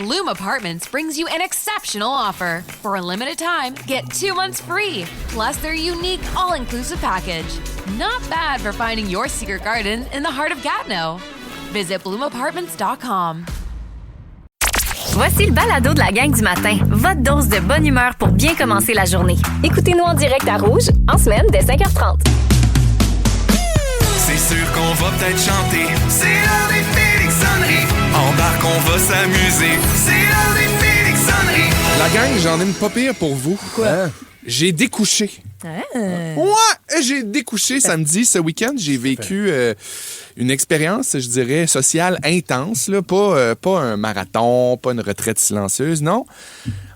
Bloom Apartments brings you an exceptional offer. For a limited time, get 2 months free, plus their unique all-inclusive package. Not bad for finding your secret garden in the heart of Gatineau. Visit bloomapartments.com. Voici le balado de la gang du matin. Votre dose de bonne humeur pour bien commencer la journée. Écoutez-nous en direct à Rouge, en semaine dès 5h30. C'est sûr qu'on va peut-être chanter. C'est l'heure des Félixonneries. Embarque, on va s'amuser. C'est l'heure des Félixonneries. La gang, j'en ai une pas pire pour vous. Quoi? Hein? J'ai découché. Ouais, j'ai découché samedi. Ce week-end, j'ai vécu une expérience, je dirais, sociale intense. Là. Pas un marathon, pas une retraite silencieuse, non.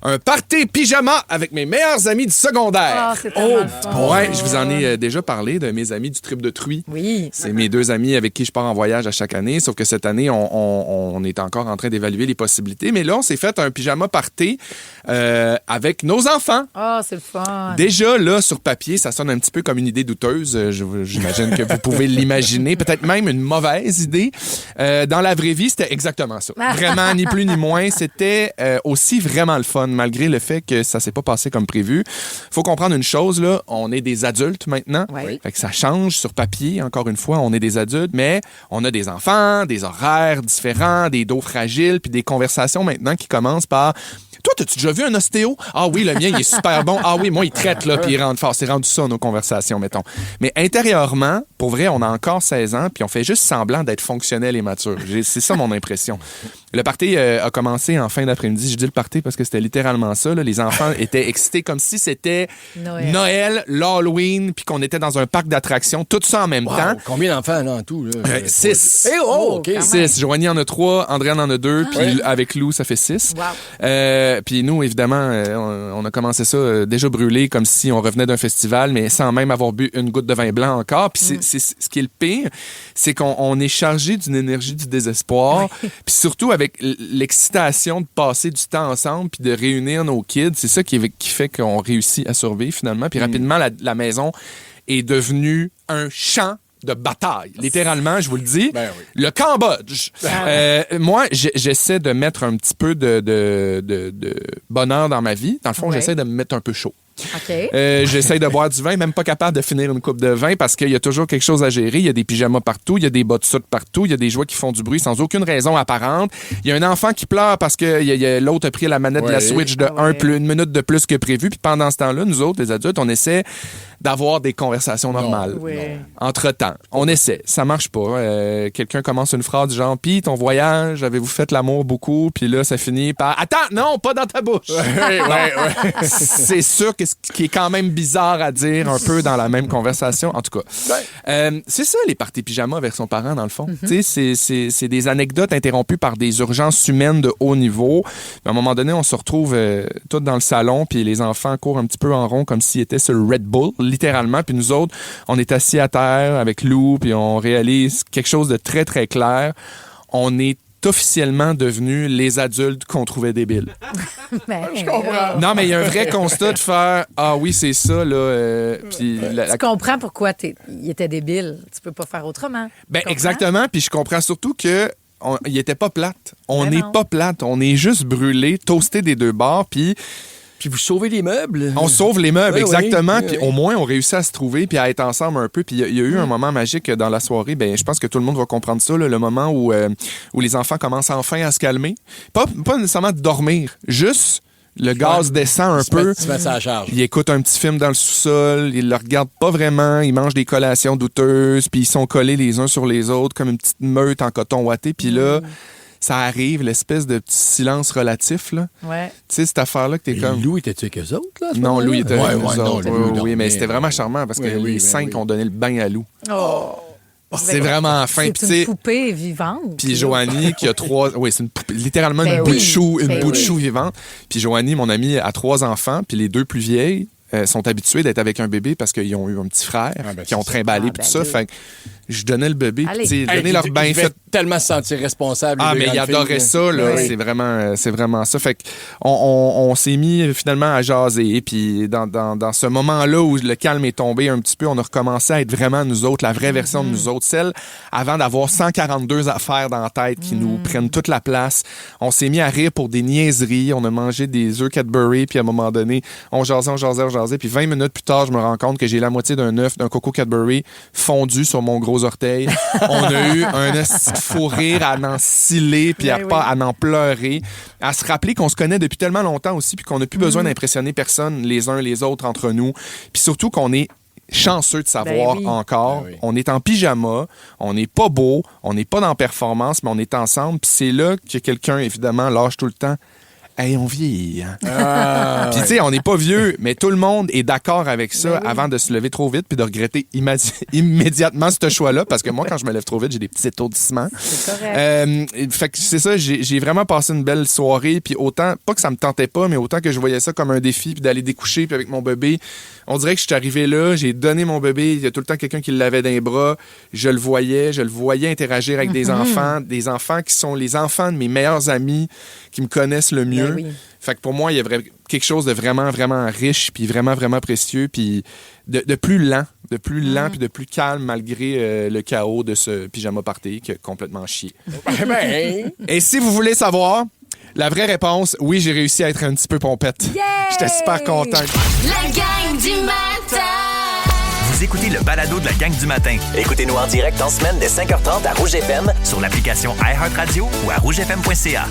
Un party pyjama avec mes meilleurs amis du secondaire. Ah, c'est tellement le fun. Ouais, je vous en ai déjà parlé de mes amis du trip de Truy. Oui. C'est mes 2 amis avec qui je pars en voyage à chaque année, sauf que cette année, on est encore en train d'évaluer les possibilités. Mais là, on s'est fait un pyjama party avec nos enfants. Ah, c'est le fun. Déjà, là, sur papier, ça sonne un petit peu comme une idée douteuse. J'imagine que vous pouvez l'imaginer. Peut-être même une mauvaise idée. Dans la vraie vie, c'était exactement ça. Vraiment, ni plus ni moins. C'était aussi vraiment le fun, malgré le fait que ça s'est pas passé comme prévu. Faut comprendre une chose, là. On est des adultes maintenant. Oui. Fait que ça change sur papier. Encore une fois, on est des adultes, mais on a des enfants, des horaires différents, des dos fragiles, puis des conversations maintenant qui commencent par... Toi, t'as-tu déjà vu un ostéo? Ah oui, le mien, il est super bon. Ah oui, moi, il traite, là, puis il rentre fort. C'est rendu ça, nos conversations, mettons. Mais intérieurement, pour vrai, on a encore 16 ans, puis on fait juste semblant d'être fonctionnel et mature. C'est ça mon impression. Le party a commencé en fin d'après-midi. Je dis le party parce que c'était littéralement ça. Là. Les enfants étaient excités comme si c'était Noël, l'Halloween, puis qu'on était dans un parc d'attractions, tout ça en même temps. Combien d'enfants, là, en tout? 6. OK. 6. Joanie en a 3, Andréane en a 2, puis avec Lou, ça fait 6. Wow. Puis nous, évidemment, on a commencé ça déjà brûlé, comme si on revenait d'un festival, mais sans même avoir bu une goutte de vin blanc encore. Puis c'est ce qui est le pire, c'est qu'on est chargé d'une énergie du désespoir, puis surtout avec l'excitation de passer du temps ensemble puis de réunir nos kids. C'est ça qui fait qu'on réussit à survivre, finalement. Puis rapidement, la maison est devenue un champ de bataille. Littéralement, je vous le dis. Ben oui. Le Cambodge. Moi, j'essaie de mettre un petit peu de bonheur dans ma vie. Dans le fond, j'essaie de me mettre un peu chaud. OK. J'essaie de boire du vin, même pas capable de finir une coupe de vin parce qu'il y a toujours quelque chose à gérer. Il y a des pyjamas partout, il y a des bas de soute partout, il y a des jouets qui font du bruit sans aucune raison apparente. Il y a un enfant qui pleure parce que l'autre a pris la manette de la Switch de 1 minute de plus que prévu. Puis pendant ce temps-là, nous autres, les adultes, on essaie d'avoir des conversations normales. Entre-temps, on essaie. Ça marche pas. Quelqu'un commence une phrase du genre « Pis ton voyage, avez-vous fait l'amour beaucoup? » Puis là, ça finit par « Attends, non, pas dans ta bouche! » C'est sûr que ce qui est quand même bizarre à dire un peu dans la même conversation. En tout cas, c'est ça, les parties pyjama avec son parent, dans le fond. Tu sais, c'est des anecdotes interrompues par des urgences humaines de haut niveau. Puis à un moment donné, on se retrouve tous dans le salon, puis les enfants courent un petit peu en rond comme s'ils étaient sur le Red Bull, littéralement. Puis nous autres, on est assis à terre avec Lou, puis on réalise quelque chose de très, très clair. On est officiellement devenus les adultes qu'on trouvait débiles. Je comprends. Non, mais il y a un vrai constat de faire « Ah oui, c'est ça, là. » Puis tu comprends pourquoi il était débile. Tu peux pas faire autrement. Ben exactement. Puis je comprends surtout que il était pas plate. On n'est pas plate. On est juste brûlé, toasté des deux bords, puis vous sauvez les meubles. On sauve les meubles, exactement. Oui, puis au moins, on réussit à se trouver puis à être ensemble un peu. Puis il y a eu un moment magique dans la soirée. Ben, je pense que tout le monde va comprendre ça, là, le moment où les enfants commencent enfin à se calmer. Pas nécessairement de dormir, juste le gaz descend un peu. Se mettre à la charge. Ils écoutent un petit film dans le sous-sol. Ils le regardent pas vraiment. Ils mangent des collations douteuses. Puis ils sont collés les uns sur les autres comme une petite meute en coton ouaté. Puis là... ça arrive, l'espèce de petit silence relatif, là. Ouais. Tu sais, cette affaire-là que t'es comme... Lou était-tu avec eux autres, là? Non, Lou était avec eux autres. Non, oui, mais c'était vraiment charmant parce que les 5 ont donné le bain à Lou. Oh! C'est vraiment fin. C'est une poupée vivante. Puis Joanie, qui a 3... Oui, c'est littéralement une bout de chou, vivante. Puis Joanie, mon amie, a 3 enfants, puis les 2 plus vieilles sont habitués d'être avec un bébé parce qu'ils ont eu un petit frère, qui ont trimballé, puis tout ça. Fait je donnais le bébé. Allez. Puis, donner leur bain. Il devait tellement se sentir responsable. Ah, les mais il grandes adorait filles, ça, là. Oui. C'est vraiment ça. Fait on s'est mis finalement à jaser. Puis dans ce moment-là où le calme est tombé un petit peu, on a recommencé à être vraiment nous autres, la vraie version de nous autres, celle avant d'avoir 142 affaires dans la tête qui nous prennent toute la place. On s'est mis à rire pour des niaiseries. On a mangé des œufs Cadbury, puis à un moment donné, on jasait. Puis 20 minutes plus tard, je me rends compte que j'ai la moitié d'un œuf, d'un coco Cadbury fondu sur mon gros orteil. On a eu un esti fou rire à en sciller, puis à en pleurer. À se rappeler qu'on se connaît depuis tellement longtemps aussi, puis qu'on n'a plus besoin d'impressionner personne les uns les autres entre nous. Puis surtout qu'on est chanceux de savoir encore. Ben oui. On est en pyjama, on n'est pas beau, on n'est pas dans performance, mais on est ensemble. Puis c'est là que quelqu'un, évidemment, lâche tout le temps. Hey, on vieillit. Hein? Puis tu sais, on n'est pas vieux, mais tout le monde est d'accord avec ça avant de se lever trop vite puis de regretter immédiatement ce choix-là. Parce que moi, quand je me lève trop vite, j'ai des petits étourdissements. C'est correct. Fait que c'est ça, j'ai vraiment passé une belle soirée. Puis autant, pas que ça me tentait pas, mais autant que je voyais ça comme un défi, puis d'aller découcher, puis avec mon bébé. On dirait que je suis arrivé là, j'ai donné mon bébé, il y a tout le temps quelqu'un qui l'avait dans les bras. Je le voyais interagir avec des enfants qui sont les enfants de mes meilleurs amis, qui me connaissent le mieux. Ben oui. Fait que pour moi, il y a quelque chose de vraiment, vraiment riche, puis vraiment, vraiment précieux, puis de plus lent, puis de plus calme malgré le chaos de ce pyjama party qui a complètement chié. Et si vous voulez savoir, la vraie réponse, oui, j'ai réussi à être un petit peu pompette. J'étais super content. La gang du matin! Vous écoutez le balado de la gang du matin. Écoutez-nous en direct en semaine dès 5h30 à Rouge FM sur l'application iHeartRadio ou à rougefm.ca.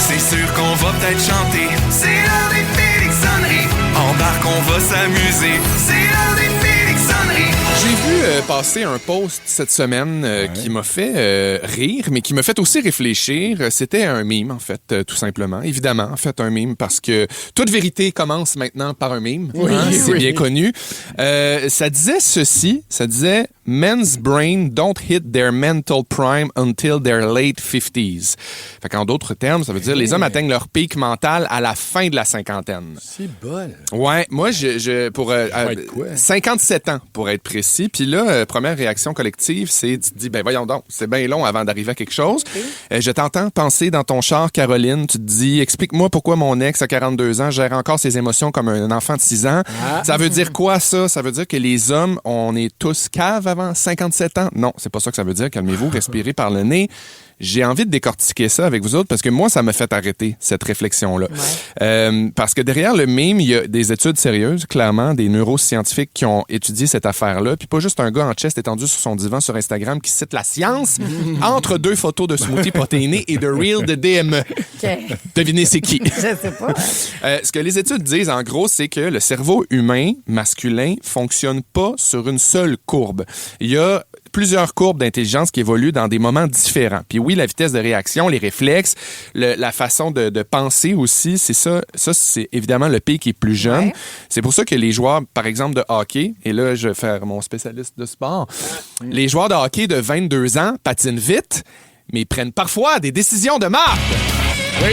C'est sûr qu'on va peut-être chanter. C'est l'heure des Félix sonneries. Embarque, on va s'amuser. C'est l'heure des Félix sonneries. J'ai vu passer un post cette semaine qui m'a fait rire, mais qui m'a fait aussi réfléchir. C'était un meme, en fait, tout simplement. Évidemment, en fait, un meme, parce que toute vérité commence maintenant par un meme. C'est bien connu. Ça disait ceci, ça disait « Men's brain don't hit their mental prime until their late 50s ». Fait qu'en d'autres termes, ça veut dire les hommes atteignent leur pic mental à la fin de la cinquantaine. C'est bol. Ouais, moi, pour être quoi? 57 ans, pour être précis. Puis là, première réaction collective, c'est, tu te dis, ben voyons donc, c'est bien long avant d'arriver à quelque chose. Je t'entends penser dans ton char, Caroline, tu te dis, explique-moi pourquoi mon ex à 42 ans gère encore ses émotions comme un enfant de 6 ans. Ça veut dire quoi, ça? Ça veut dire que les hommes, on est tous caves avant 57 ans? Non, c'est pas ça que ça veut dire. Calmez-vous, respirez par le nez. J'ai envie de décortiquer ça avec vous autres parce que moi, ça m'a fait arrêter cette réflexion-là. Parce que derrière le meme, il y a des études sérieuses, clairement, des neuroscientifiques qui ont étudié cette affaire-là. Puis pas juste un gars en chest étendu sur son divan sur Instagram qui cite la science entre deux photos de smoothie protéiné et de reel de DME. Devinez c'est qui? Je sais pas. Ce que les études disent, en gros, c'est que le cerveau humain masculin fonctionne pas sur une seule courbe. Il y a plusieurs courbes d'intelligence qui évoluent dans des moments différents. Puis oui, la vitesse de réaction, les réflexes, la façon de penser aussi, c'est ça. Ça, c'est évidemment le pic qui est plus jeune. Ouais. C'est pour ça que les joueurs, par exemple, de hockey, et là, je vais faire mon spécialiste de sport, les joueurs de hockey de 22 ans patinent vite, mais ils prennent parfois des décisions de marque. Oui.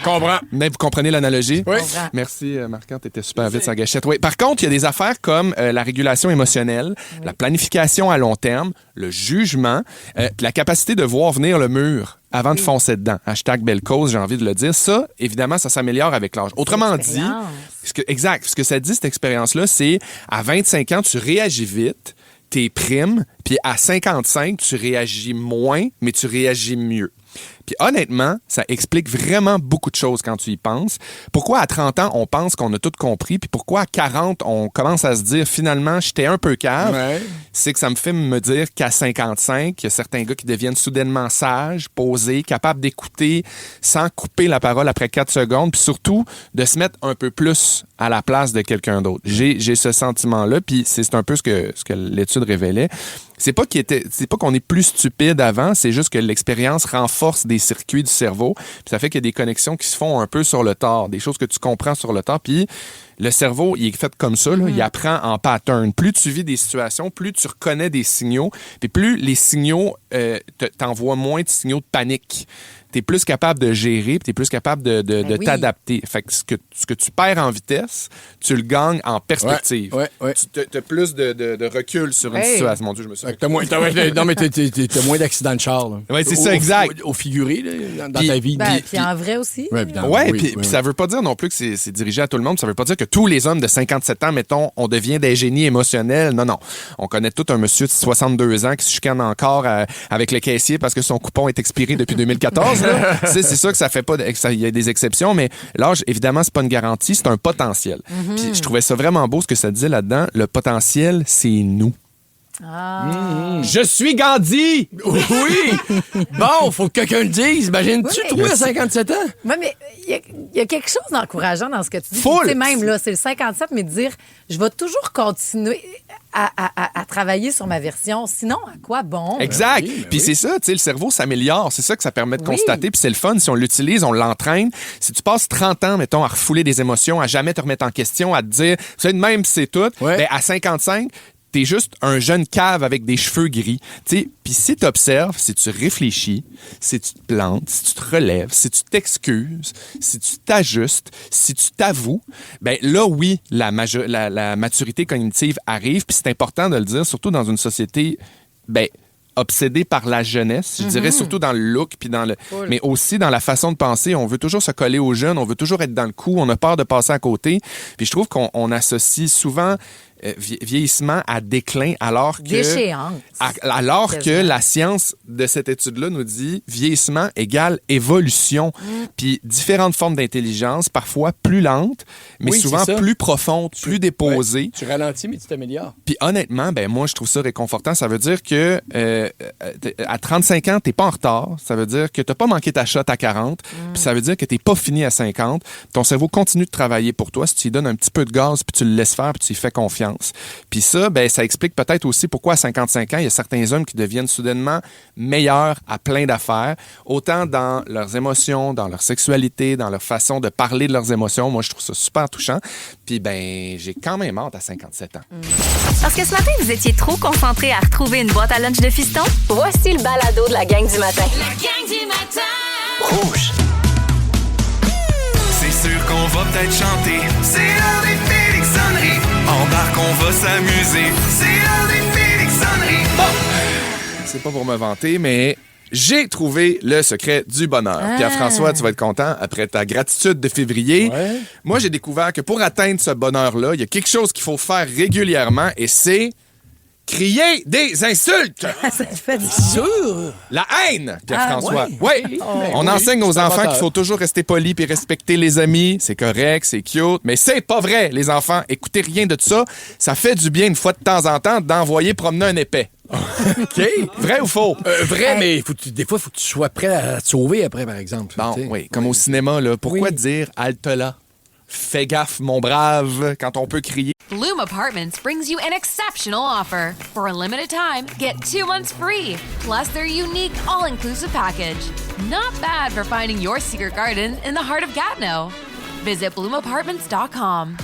Comprends. Mais vous comprenez l'analogie? Oui. Merci, Marc-Anne, t'étais super vite, sa gâchette. Oui. Par contre, il y a des affaires comme la régulation émotionnelle, la planification à long terme, le jugement, la capacité de voir venir le mur avant de foncer dedans. Hashtag belle cause, j'ai envie de le dire. Ça, évidemment, ça s'améliore avec l'âge. Autrement dit, ce que ça dit, cette expérience-là, c'est à 25 ans, tu réagis vite, t'es prime, puis à 55, tu réagis moins, mais tu réagis mieux. Puis honnêtement, ça explique vraiment beaucoup de choses quand tu y penses. Pourquoi à 30 ans, on pense qu'on a tout compris, puis pourquoi à 40, on commence à se dire finalement, j'étais un peu cave. Ouais. C'est que ça me fait me dire qu'à 55, il y a certains gars qui deviennent soudainement sages, posés, capables d'écouter sans couper la parole après 4 secondes, puis surtout de se mettre un peu plus à la place de quelqu'un d'autre. J'ai ce sentiment-là, puis c'est un peu ce que l'étude révélait. C'est pas qu'on est plus stupide avant, c'est juste que l'expérience renforce des circuits du cerveau, puis ça fait qu'il y a des connexions qui se font un peu sur le tard, des choses que tu comprends sur le tard, puis le cerveau, il est fait comme ça, là, il apprend en pattern. Plus tu vis des situations, plus tu reconnais des signaux, puis plus les signaux t'envoient moins de signaux de panique. t'es plus capable de gérer, puis t'es plus capable de oui. t'adapter. Fait que ce que tu perds en vitesse, tu le gagnes en perspective. Ouais. Tu as plus de recul sur une Hey. situation. Mon Dieu, je me suis... Fait que non, mais t'as moins d'accidents de char. Ouais, c'est ça, exact. Au figuré, là, dans Puis- ta vie. Puis en vrai aussi. Ouais, évidemment. Ouais, Oui, puis oui. ça veut pas dire non plus que c'est dirigé à tout le monde. Ça veut pas dire que tous les hommes de 57 ans, mettons, on devient des génies émotionnels. Non. On connaît tout un monsieur de 62 ans qui se chicane encore avec le caissier parce que son coupon est expiré depuis 2014. là. C'est sûr que ça fait pas... Il y a des exceptions, mais l'âge, évidemment, c'est pas une garantie, c'est un potentiel. Puis je trouvais ça vraiment beau ce que ça disait là-dedans. Le potentiel, c'est nous. Je suis Gandhi! Oui! Bon, faut que quelqu'un le dise. Imagine-tu, Oui. toi, à 57 ans? Oui, mais il y a quelque chose d'encourageant dans ce que tu dis. Full. Tu sais, même là, c'est le 57, mais de dire, je vais toujours continuer à travailler sur ma version. Sinon, à quoi bon? Exact. oui, Puis oui. c'est ça, tu sais, le cerveau s'améliore. C'est ça que ça permet de Oui. constater. Puis c'est le fun. Si on l'utilise, on l'entraîne. Si tu passes 30 ans, mettons, à refouler des émotions, à jamais te remettre en question, à te dire, tu sais, même si c'est tout, Ouais. ben, à 55, t'es juste un jeune cave avec des cheveux gris. Tu sais, puis si tu observes, si tu réfléchis, si tu te plantes, si tu te relèves, si tu t'excuses, si tu t'ajustes, si tu t'avoues, ben là, oui, la maturité cognitive arrive. Puis c'est important de le dire, surtout dans une société, ben, obsédé par la jeunesse, je dirais surtout dans le look puis mais aussi dans la façon de penser. On veut toujours se coller aux jeunes, on veut toujours être dans le coup, on a peur de passer à côté. Puis je trouve qu'on associe souvent vieillissement à déclin alors que Déchéance. alors que Quasiment. la science de cette étude-là nous dit vieillissement égale évolution. Puis différentes formes d'intelligence, parfois plus lentes, mais Oui, souvent c'est ça. plus profondes, plus déposées. Ouais. Tu ralentis, mais tu t'améliores. Puis honnêtement, ben moi, je trouve ça réconfortant. Ça veut dire que à 35 ans, t'es pas en retard. Ça veut dire que t'as pas manqué ta shot à 40. Puis ça veut dire que t'es pas fini à 50. Ton cerveau continue de travailler pour toi. Si tu lui donnes un petit peu de gaz, puis tu le laisses faire, puis tu lui fais confiance. Puis ça, ben ça explique peut-être aussi pourquoi à 55 ans, il y a certains hommes qui deviennent soudainement meilleurs à plein d'affaires, autant dans leurs émotions, dans leur sexualité, dans leur façon de parler de leurs émotions. Moi, je trouve ça super touchant. Puis ben, j'ai quand même hâte à 57 ans. Parce que ce matin, vous étiez trop concentré à retrouver une boîte à lunch de fiston? Voici le balado de la gang du matin. Rouge. C'est sûr qu'on va peut-être chanter. C'est l'heure des Félixonneries. Embarque, on va s'amuser. C'est l'heure des Félixonneries. C'est pas pour me vanter, mais j'ai trouvé le secret du bonheur. Pierre-François, tu vas être content après ta gratitude de février. Ouais. Moi, j'ai découvert que pour atteindre ce bonheur-là, il y a quelque chose qu'il faut faire régulièrement et c'est crier des insultes. Ça te fait du Sûr? La haine, Pierre-François. Ah, oui. On enseigne aux c'est enfants menteur. qu'il faut toujours rester poli puis respecter les amis. C'est correct, c'est cute, mais c'est pas vrai, les enfants. Écoutez rien de ça. Ça fait du bien une fois de temps en temps d'envoyer promener un épais. OK. Vrai ou faux? Vrai, mais des fois, il faut que tu sois prêt à te sauver après, par exemple. Bon, Tu sais. oui, comme au cinéma, là. Pourquoi Oui. dire halte là? Fais gaffe, mon brave, quand on peut crier. Bloom Apartments brings you an exceptional offer. For a limited time, get 2 months free, plus their unique all-inclusive package. Not bad for finding your secret garden in the heart of Gatineau. Visit bloomapartments.com.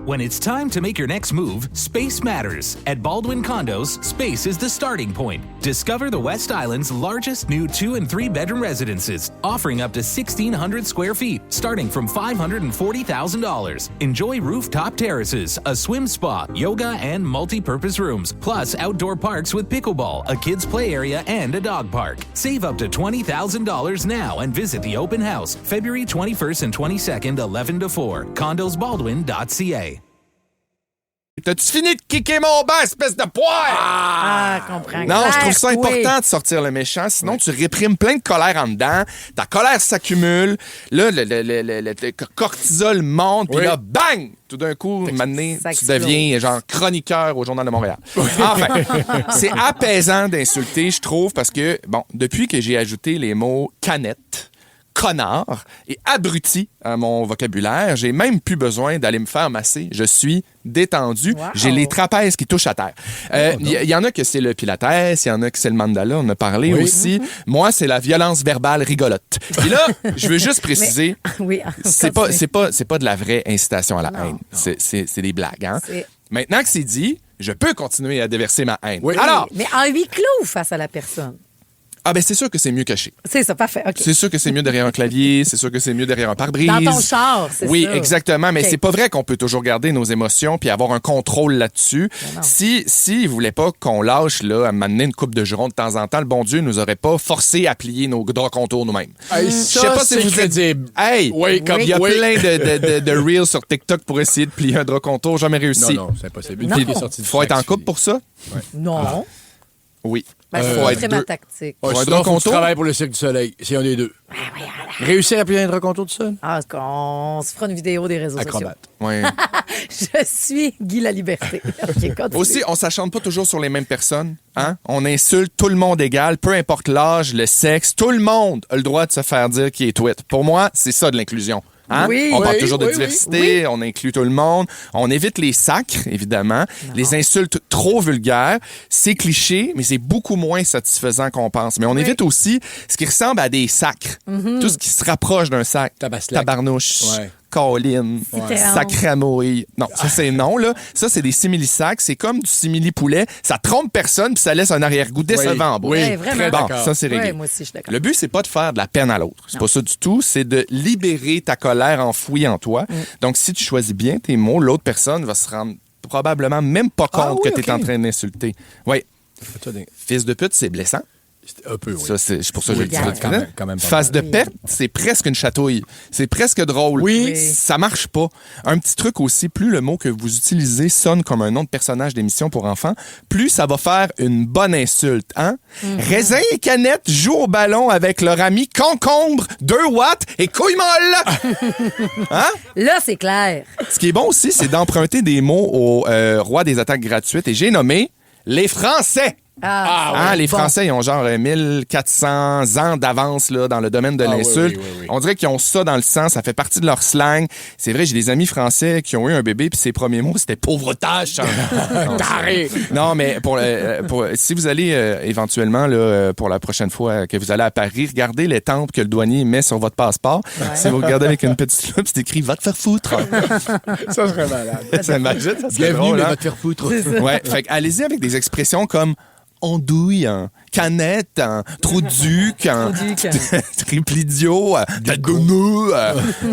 When it's time to make your next move, space matters. At Baldwin Condos, space is the starting point. Discover the West Island's largest new 2- and 3-bedroom residences, offering up to 1,600 square feet, starting from $540,000. Enjoy rooftop terraces, a swim spa, yoga, and multi-purpose rooms, plus outdoor parks with pickleball, a kids' play area, and a dog park. Save up to $20,000 now and visit the open house, February 21st and 22nd, 11 to 4, condosbaldwin.ca. T'as-tu fini de kicker mon banc, espèce de poire? Ah, comprends. Non, je trouve ça Oui. important de sortir le méchant, sinon tu réprimes plein de colère en dedans, ta colère s'accumule, là, le cortisol monte, puis Oui. là, bang! Tout d'un coup, maintenant, Ça tu explose. deviens genre chroniqueur au Journal de Montréal. Enfin, c'est apaisant d'insulter, je trouve, parce que, bon, depuis que j'ai ajouté les mots canette, connard et abruti à mon vocabulaire, j'ai même plus besoin d'aller me faire masser. Je suis détendu. Wow. J'ai les trapèzes qui touchent à terre. Il y en a que c'est le pilates, il y en a que c'est le mandala, on en a parlé Oui. aussi. Moi, c'est la violence verbale rigolote. Et là, je veux juste préciser, Oui, c'est pas de la vraie incitation à la Non. haine. C'est des blagues. Hein? C'est- Maintenant que c'est dit, je peux continuer à déverser ma haine. Oui. Alors, Mais en huis clos face à la personne. Ah ben c'est sûr que c'est mieux caché. C'est ça, parfait. OK. C'est sûr que c'est mieux derrière un clavier, c'est sûr que c'est mieux derrière un pare-brise. Dans ton char, c'est Oui, ça. exactement, mais OK. c'est pas vrai qu'on peut toujours garder nos émotions puis avoir un contrôle là-dessus. non. Si il voulait pas qu'on lâche là à m'amener une coupe de jurons de temps en temps, le bon Dieu nous aurait pas forcé à plier nos draps contours nous-mêmes. Hey, Je sais pas si vous êtes crédible. Hey, Oui, comme il y a oui. plein de reels sur TikTok pour essayer de plier un drap contour, jamais réussi. Non, c'est impossible. Non. Une fille qui est sortie du Faut être en sac, couple pour ça? Non. Oui. Ben, je vais faut montrer être ma deux. tactique. Ouais, Faut un sinon, drap faut que tu contour? travailles pour le Cirque du Soleil. C'est un des deux. Réussir à plier un drap contour tout seul? Ah, on se fera une vidéo des réseaux Acrobate. Ouais. sociaux. Je suis Guy la Liberté. OK, continue. Aussi, on s'acharne pas toujours sur les mêmes personnes. Hein? On insulte tout le monde égal, peu importe l'âge, le sexe. Tout le monde a le droit de se faire dire qu'il est tweet. Pour moi, c'est ça de l'inclusion. Hein? Oui. On parle Oui, toujours de oui, diversité, on inclut tout le monde. On évite les sacres, évidemment. Les insultes trop vulgaires. C'est cliché, mais c'est beaucoup moins satisfaisant qu'on pense. Mais on évite aussi ce qui ressemble à des sacres. Tout ce qui se rapproche d'un sac. Tabaslac. Tabarnouche. Ouais. Colline, Ouais. sacramouille. Non, ça c'est non, là. Ça, c'est des simili-sacs. C'est comme du simili-poulet. Ça trompe personne, puis ça laisse un arrière-goût décevant en bouche. Oui, Ouais, vraiment. très Bon, d'accord. ça, c'est réglé. Ouais, moi aussi, je suis d'accord. Le but, c'est pas de faire de la peine à l'autre. C'est pas ça du tout. C'est de libérer ta colère enfouie en toi. Donc, si tu choisis bien tes mots, l'autre personne va se rendre probablement même pas compte oui, que tu es ok. en train d'insulter. Oui. Fais-toi des- Fils de pute, c'est blessant. Un peu, oui. Ça, c'est pour ça que je le dis. Vulgaire. Tu connais? Quand même pas Face de perte, c'est presque une chatouille. C'est presque drôle. Oui. Ça marche pas. Un petit truc aussi, plus le mot que vous utilisez sonne comme un nom de personnage d'émission pour enfants, plus ça va faire une bonne insulte. Hein? Raisin et Canette jouent au ballon avec leur ami Concombre, 2 watts et couille molle. Hein? Là, c'est clair. Ce qui est bon aussi, c'est d'emprunter des mots au roi des attaques gratuites. Et j'ai nommé les Français. Hein, les Français, ils ont genre 1400 ans d'avance là, dans le domaine de Ah, l'insulte. oui. On dirait qu'ils ont ça dans le sang, ça fait partie de leur slang. C'est vrai, j'ai des amis français qui ont eu un bébé, puis ses premiers mots, c'était « pauvre tâche ». Carré. Non, mais si vous allez éventuellement, là, pour la prochaine fois que vous allez à Paris, regardez les tempes que le douanier met sur votre passeport. Si vous regardez avec une petite loupe, c'est écrit « va te faire foutre ». Ça serait malade. Ça imagine, ça serait Bienvenue, drôle, mais hein? va te faire foutre. Ouais, fait que allez-y avec des expressions comme andouille, hein, canette, hein, trou de duc, hein, Trou-duc. triplidio, tagoneux.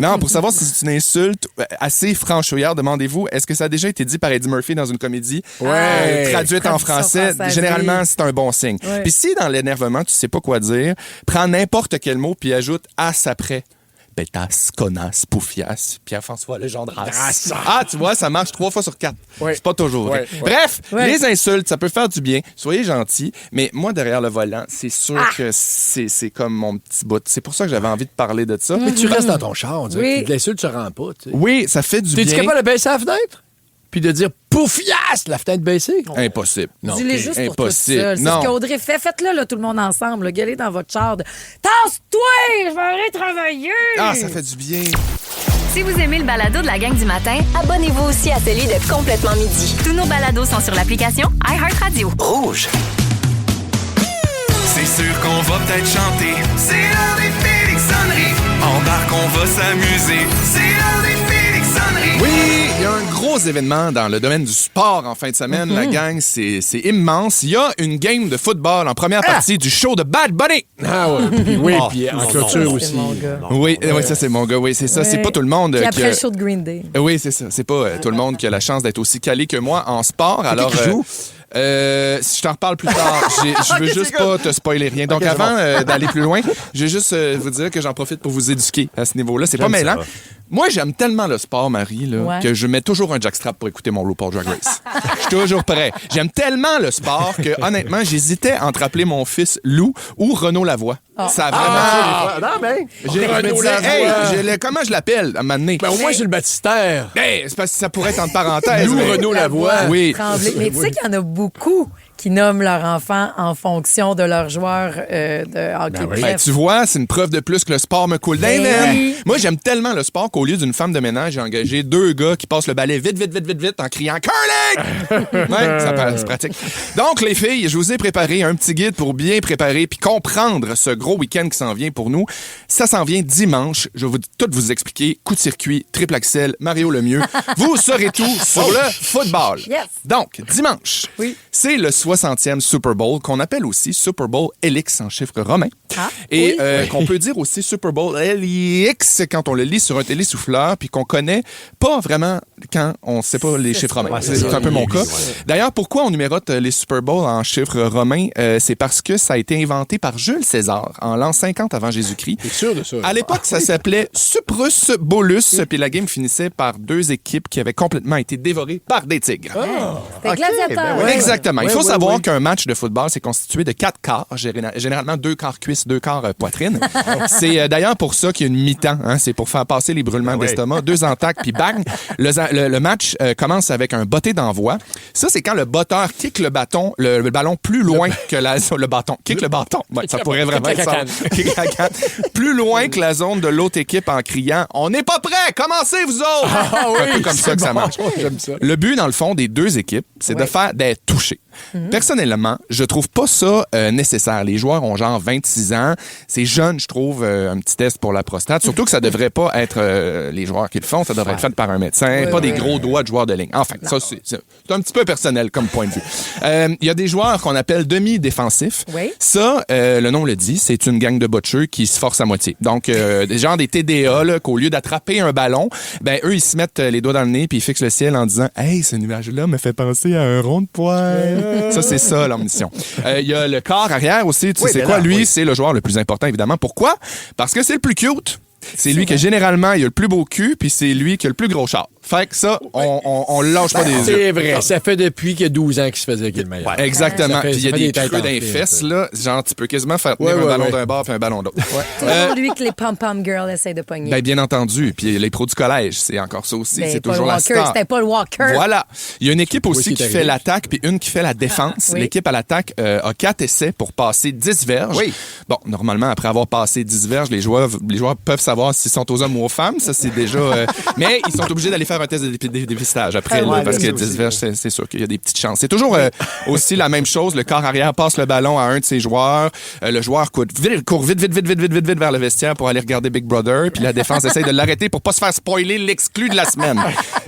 Non, pour savoir si c'est une insulte assez franchouillère, demandez-vous, est-ce que ça a déjà été dit par Eddie Murphy dans une comédie? Ouais. Traduite en Traduction français, française, généralement, oui. c'est un bon signe. Ouais. Puis si dans l'énervement, tu sais pas quoi dire, prends n'importe quel mot puis ajoute « as » après. Pétasse, connasse, poufiasse, Pierre-François Legendrasse. Ah, tu vois, ça marche 3 fois sur 4. Ouais. C'est pas toujours vrai. Ouais. Bref, Ouais. les insultes, ça peut faire du bien. Soyez gentils. Mais moi, derrière le volant, c'est sûr que c'est comme mon petit bout. C'est pour ça que j'avais envie de parler de ça. Mais tu restes dans ton char, on dirait Oui. que l'insulte ne se rend pas. Tu sais. Oui, ça fait du T'es-tu bien. capable de baisser la fenêtre? Puis de dire poufiasse, la fenêtre baissée? Impossible. Non. Dis-les ok. juste pour toi Impossible. seul. C'est Non. ce qu'Audrey fait. Faites-le, là, tout le monde ensemble. Là. Gueulez dans votre char. Tasse-toi! Je vais aller travailler! Ah, ça fait du bien. Si vous aimez le balado de la gang du matin, abonnez-vous aussi à celui de Complètement Midi. Tous nos balados sont sur l'application iHeartRadio. Rouge. C'est sûr qu'on va peut-être chanter. C'est l'heure des Félixonneries. Embarque, on va s'amuser. C'est l'heure des Félixonneries. Oui, il y a un gros événement dans le domaine du sport en fin de semaine. La gang, c'est immense. Il y a une game de football en première partie du show de Bad Bunny. Ah ouais. Puis oui, Ah. puis en clôture C'est aussi. mon gars. Oui, oui, ça c'est mon gars. Oui, c'est ça. C'est Ouais. pas tout le monde Puis qui après a... le show de Green Day. Oui, c'est ça. C'est pas tout le monde qui a la chance d'être aussi calé que moi en sport. Alors, qui joue? si je t'en reparle plus tard, je veux juste pas te spoiler rien. Donc, Ok, c'est avant d'aller plus loin, je vais juste vous dire que j'en profite pour vous éduquer à ce niveau-là. C'est pas J'aime mêlant. ça. Moi, j'aime tellement le sport, Marie, là, Ouais. que je mets toujours un jackstrap pour écouter mon RuPaul Drag Race. Je suis toujours prêt. J'aime tellement le sport que, honnêtement, j'hésitais entre appeler mon fils Lou ou Renaud Lavoie. Ça a vraiment... Non, mais. Je me disais, hey, comment je l'appelle à un moment donné? Ben, au moins, j'ai le baptistère. Hey, c'est parce que ça pourrait être entre parenthèses. Lou, mais- Renaud Lavoie. Oui. Tremblay. Mais tu sais qu'il y en a beaucoup qui nomment leur enfant en fonction de leur joueur de hockey. Ben oui. Ben, tu vois, c'est une preuve de plus que le sport me coule dans les Ben veines. oui. Moi, j'aime tellement le sport qu'au lieu d'une femme de ménage, j'ai engagé 2 gars qui passent le balai vite, vite, vite, vite, vite en criant « Curling! » Ouais, c'est pratique. Donc, les filles, je vous ai préparé un petit guide pour bien préparer puis comprendre ce gros week-end qui s'en vient pour nous. Ça s'en vient dimanche. Je vais tout vous expliquer. Coup de circuit, triple axel, Mario Lemieux. Vous saurez tout sur le football. Yes. Donc, dimanche, Oui. c'est le 60e Super Bowl, qu'on appelle aussi Super Bowl Helix en chiffres romains. Et qu'on peut dire aussi Super Bowl Helix quand on le lit sur un télésouffleur, puis qu'on connaît pas vraiment quand on ne sait pas les chiffres romains. C'est un peu mon cas. D'ailleurs, pourquoi on numérote les Super Bowls en chiffres romains? C'est parce que ça a été inventé par Jules César en l'an 50 avant Jésus-Christ. T'es sûr de ça? À l'époque, ça s'appelait Suprus Bolus, puis la game finissait par 2 équipes qui avaient complètement été dévorées par des tigres. C'était gladiateur. Exactement. Il faut savoir qu'un match de football, c'est constitué de 4 quarts, généralement 2 quarts cuisses, 2 quarts poitrine. C'est d'ailleurs pour ça qu'il y a une mi-temps. Hein, c'est pour faire passer les brûlements d'estomac. 2 entaques, puis bang! Le match commence avec un botté d'envoi. Ça, c'est quand le botteur kick le ballon plus loin que le bâton. Kick le bâton. Ouais, ça pourrait vraiment être ça. Plus loin que la zone de l'autre équipe en criant « On n'est pas prêts! Commencez, vous autres! » Un peu comme ça que ça marche. J'aime ça. Le but, dans le fond, des 2 équipes, c'est d'être touchés. Personnellement, je trouve pas ça nécessaire. Les joueurs ont genre 26 ans. C'est jeune, je trouve, un petit test pour la prostate. Surtout que ça devrait pas être les joueurs qui le font. Ça devrait être fait par un médecin, pas des gros doigts de joueurs de ligne. Enfin, ça, c'est un petit peu personnel comme point de vue. Il y a des joueurs qu'on appelle demi-défensifs. Oui. Ça, le nom le dit, c'est une gang de botcheux qui se forcent à moitié. Donc, des gens des TDA, là, qu'au lieu d'attraper un ballon, ben eux, ils se mettent les doigts dans le nez puis ils fixent le ciel en disant « Hey, ce nuage-là me fait penser à un rond de poil. » Ça, c'est ça, leur mission. Il y a le quart arrière aussi. Tu sais, c'est quoi, lui? C'est le joueur le plus important, évidemment. Pourquoi? Parce que c'est le plus cute. C'est lui que généralement, il a le plus beau cul, puis c'est lui qui a le plus gros char. Fait que ça, on lâche pas des yeux. C'est vrai, ça fait depuis qu'il y a 12 ans qu'il se faisait qu'il est le meilleur. Ouais, exactement. Puis il y a des têtes creux enflées, dans les fesses, là. Genre, tu peux quasiment faire tenir un ballon d'un bord puis un ballon d'autre. Toujours lui que les pom-pom girls essayent de pogner. Ben, bien entendu. Puis les pros du collège, c'est encore ça aussi. C'est toujours la star. C'était pas le Walker. Voilà. Il y a une équipe aussi qui fait arrivé. l'attaque puis une qui fait la défense. L'équipe à l'attaque a 4 essais pour passer 10 verges. Oui. Bon, normalement, après avoir passé 10 verges, les joueurs peuvent savoir s'ils sont aux hommes ou aux femmes. Ça, c'est déjà... mais ils sont obligés d'aller faire un test de dépistage après, là, parce que 10 verges, c'est sûr qu'il y a des petites chances. C'est toujours aussi la même chose. Le corps arrière passe le ballon à un de ses joueurs. Le joueur court vite vers le vestiaire pour aller regarder Big Brother. Puis la défense essaie de l'arrêter pour pas se faire spoiler l'exclu de la semaine.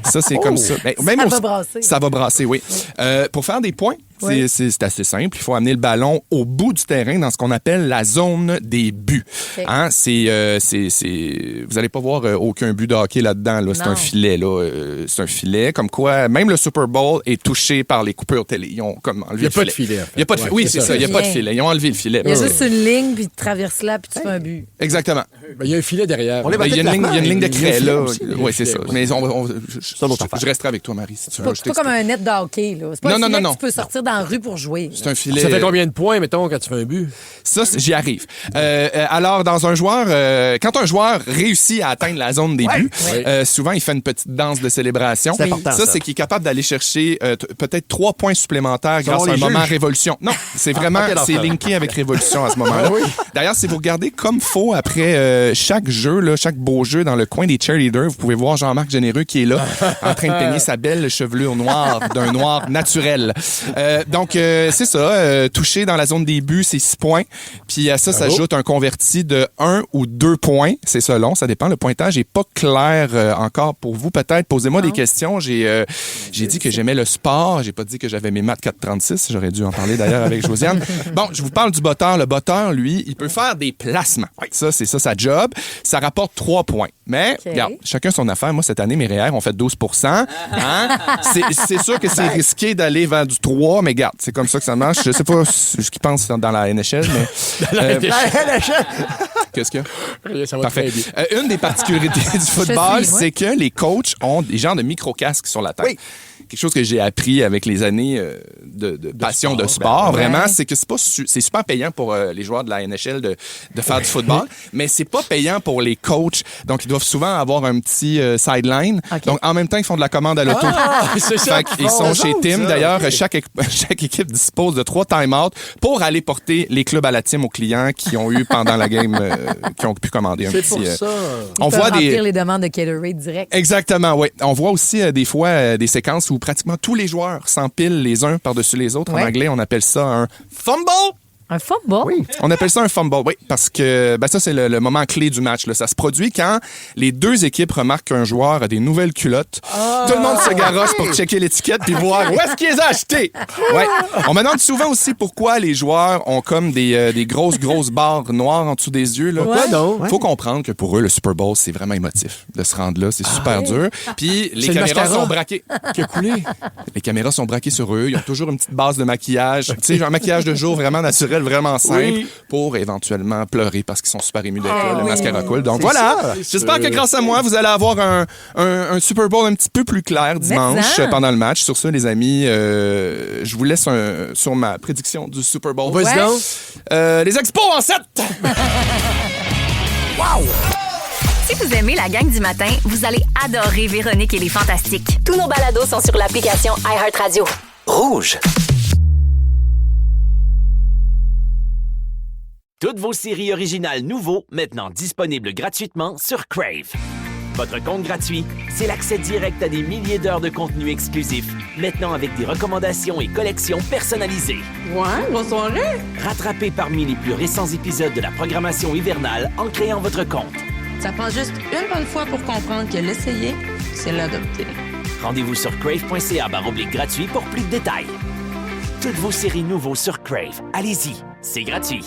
Ça, c'est comme ça. Ben, même va brasser. Ça va brasser, oui. Pour faire des points, c'est assez simple. Il faut amener le ballon au bout du terrain dans ce qu'on appelle la zone des buts. Okay. Hein? Vous n'allez pas voir aucun but de hockey là-dedans. Là. C'est un filet. Là. C'est un filet. Comme quoi, même le Super Bowl est touché par les coupures télé. Ils ont comme enlevé le filet. Il n'y a pas de filet. En fait. Il y a pas de filet. Oui, c'est ça. Il n'y a pas de filet. Ils ont enlevé le filet. Il y a juste une ligne, puis tu traverses là, puis tu fais un but. Exactement. Il y a un filet derrière. Il y a une ligne de craie, là. Oui, c'est ça. Mais je resterai avec toi, Marie, si tu veux. C'est pas comme un net de hockey. C'est pas un filet que tu peux sortir dans la rue pour jouer. C'est un filet. Ça fait combien de points, mettons, quand tu fais un but? Ça, j'y arrive. Alors, quand un joueur réussit à atteindre la zone des buts, souvent, il fait une petite danse de célébration. C'est important, ça. C'est qu'il est capable d'aller chercher peut-être 3 points supplémentaires grâce à un moment Révolution. Non, c'est vraiment, c'est linké avec Révolution à ce moment-là. D'ailleurs, si vous regardez comme faut après chaque jeu, là, chaque beau jeu dans le coin des cheerleaders, vous pouvez voir Jean-Marc Généreux qui est là, en train de peigner sa belle chevelure noire d'un noir naturel. Donc, c'est ça. Touché dans la zone des buts, c'est 6 points. Puis à ça s'ajoute un converti de 1 ou 2 points. C'est selon, ça dépend. Le pointage n'est pas clair encore pour vous. Peut-être, posez-moi des questions. J'ai dit que j'aimais le sport. J'ai pas dit que j'avais mes maths 436. J'aurais dû en parler d'ailleurs avec Josiane. Bon, je vous parle du botteur. Le botteur, lui, il peut faire des placements. Ça, c'est ça sa job. Ça rapporte 3 points. Mais, regarde, chacun son affaire. Moi, cette année, mes REER ont fait 12 %. Hein? C'est sûr que c'est risqué d'aller vers du 3, mais regarde, c'est comme ça que ça marche. Je sais pas ce qu'ils pensent dans la NHL, mais... Dans la NHL! Qu'est-ce qu'il y a? Ça va Parfait. très bien. Une des particularités du football, c'est que les coachs ont des genres de micro-casques sur la tête. Oui. Quelque chose que j'ai appris avec les années de passion de sport, vraiment, c'est que c'est super payant pour les joueurs de la NHL de faire du football, mais c'est pas payant pour les coachs. Donc, ils doivent souvent avoir un petit sideline. Okay. Donc, en même temps, ils font de la commande à l'auto. Ils sont chez Tim. D'ailleurs, chaque équipe dispose de 3 time-out pour aller porter les clubs à la team aux clients qui ont eu pendant la game, qui ont pu commander un petit... C'est pour ça. On voit remplir les demandes de Gatorade direct. Exactement, oui. On voit aussi des fois des séquences où pratiquement tous les joueurs s'empilent les uns par-dessus les autres. En anglais, on appelle ça un fumble Un fumble? Oui. On appelle ça un fumble, oui, parce que ça, c'est le moment clé du match. Là. Ça se produit quand les deux équipes remarquent qu'un joueur a des nouvelles culottes. Tout le monde se garoche pour checker l'étiquette puis voir où est-ce qu'il les a achetées. Ouais. On me demande souvent aussi pourquoi les joueurs ont comme des grosses barres noires en dessous des yeux. Là. Pourquoi donc? Faut comprendre que pour eux, le Super Bowl, c'est vraiment émotif de se rendre là. C'est super dur. Puis les C'est le caméras mascara sont braquées. qui a coulé. Les caméras sont braquées sur eux. Ils ont toujours une petite base de maquillage. Tu sais, un maquillage de jour vraiment naturel, vraiment simple, pour éventuellement pleurer parce qu'ils sont super émus d'être là. Le mascara coule. Donc voilà. J'espère que grâce à moi, vous allez avoir un Super Bowl un petit peu plus clair dimanche pendant le match. Sur ça, les amis, je vous laisse sur ma prédiction du Super Bowl. Vas-y donc. Les Expos en 7! Wow! Si vous aimez la gang du matin, vous allez adorer Véronique et les Fantastiques. Tous nos balados sont sur l'application iHeartRadio. Rouge. Toutes vos séries originales nouveaux, maintenant disponibles gratuitement sur Crave. Votre compte gratuit, c'est l'accès direct à des milliers d'heures de contenu exclusif, maintenant avec des recommandations et collections personnalisées. Ouais, bonne soirée! Rattrapez parmi les plus récents épisodes de la programmation hivernale en créant votre compte. Ça prend juste une bonne fois pour comprendre que l'essayer, c'est l'adopter. Rendez-vous sur crave.ca/gratuit pour plus de détails. Toutes vos séries nouveaux sur Crave. Allez-y, c'est gratuit.